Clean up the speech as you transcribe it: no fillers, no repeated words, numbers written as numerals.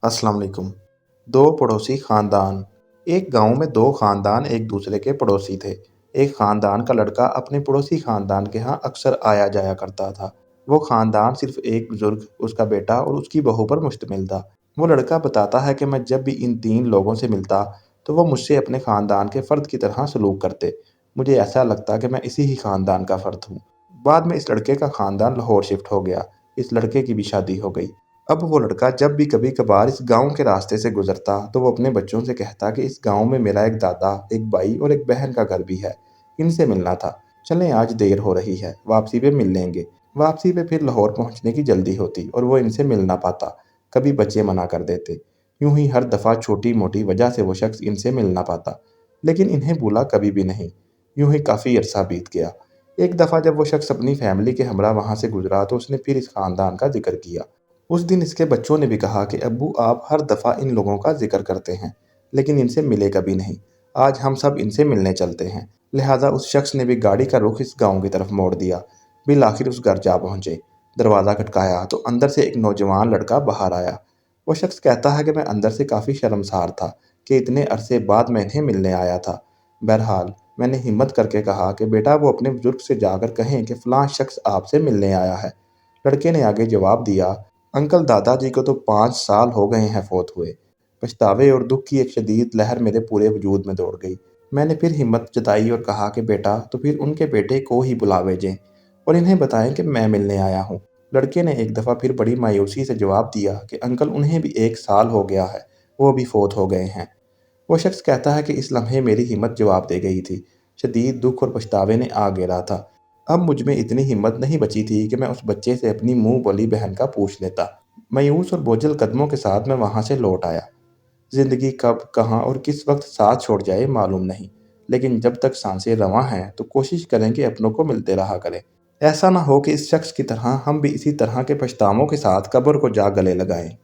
अस्सलाम वालेकुम। दो पड़ोसी खानदान। एक गांव में दो खानदान एक दूसरे के पड़ोसी थे। एक खानदान का लड़का अपने पड़ोसी खानदान के यहाँ अक्सर आया जाया करता था। वो खानदान सिर्फ एक बुजुर्ग, उसका बेटा और उसकी बहू पर मुश्तमिल था। वो लड़का बताता है कि मैं जब भी इन तीन लोगों से मिलता तो वो मुझसे अपने खानदान के फर्द की तरह सलूक करते। मुझे ऐसा लगता कि मैं इसी ही खानदान का फर्द हूँ। बाद में इस लड़के का खानदान लाहौर शिफ्ट हो गया। इस लड़के की भी शादी हो गई। अब वो लड़का जब भी कभी कभार इस गांव के रास्ते से गुजरता तो वो अपने बच्चों से कहता कि इस गांव में मेरा एक दादा, एक भाई और एक बहन का घर भी है। इनसे मिलना था। चलें, आज देर हो रही है, वापसी पे मिल लेंगे। वापसी पे फिर लाहौर पहुंचने की जल्दी होती और वो इनसे मिल ना पाता। कभी बच्चे मना कर देते। यूं ही हर दफ़ा छोटी मोटी वजह से वो शख्स इनसे मिल ना पाता, लेकिन इन्हें भूला कभी भी नहीं। यूं ही काफ़ी अरसा बीत गया। एक दफ़ा जब वो शख्स अपनी फैमिली के हमरा वहां से गुजरा तो उसने फिर इस खानदान का जिक्र किया। उस दिन इसके बच्चों ने भी कहा कि अब्बू, आप हर दफ़ा इन लोगों का जिक्र करते हैं, लेकिन इनसे मिले कभी नहीं। आज हम सब इनसे मिलने चलते हैं। लिहाजा उस शख्स ने भी गाड़ी का रुख इस गांव की तरफ मोड़ दिया। बिल आखिर उस घर जा पहुंचे। दरवाज़ा खटकाया तो अंदर से एक नौजवान लड़का बाहर आया। वो शख्स कहता है कि मैं अंदर से काफ़ी शर्मसार था कि इतने अरसे बाद मैं इन्हें मिलने आया था। बहरहाल मैंने हिम्मत करके कहा कि बेटा, वो अपने बुजुर्ग से जाकर कहें कि फ़लाँ शख्स आपसे मिलने आया है। लड़के ने आगे जवाब दिया, अंकल, दादाजी को तो 5 साल हो गए हैं फोत हुए। पछतावे और दुख की एक शदीद लहर मेरे पूरे वजूद में दौड़ गई। मैंने फिर हिम्मत जताई और कहा कि बेटा, तो फिर उनके बेटे को ही बुला भेजें और इन्हें बताएं कि मैं मिलने आया हूँ। लड़के ने एक दफ़ा फिर बड़ी मायूसी से जवाब दिया कि अंकल, उन्हें भी 1 साल हो गया है, वो भी फोत हो गए हैं। वो शख्स कहता है कि इस लम्हे मेरी हिम्मत जवाब दे गई थी। शदीद दुख और पछतावे ने आ घेरा था। अब मुझ में इतनी हिम्मत नहीं बची थी कि मैं उस बच्चे से अपनी मुंह बोली बहन का पूछ लेता। मायूस और बोझल कदमों के साथ मैं वहां से लौट आया। जिंदगी कब, कहाँ और किस वक्त साथ छोड़ जाए मालूम नहीं, लेकिन जब तक सांसें रवां हैं तो कोशिश करें कि अपनों को मिलते रहा करें। ऐसा ना हो कि इस शख्स की तरह हम भी इसी तरह के पछतावों के साथ कब्र को जा गले लगाएं।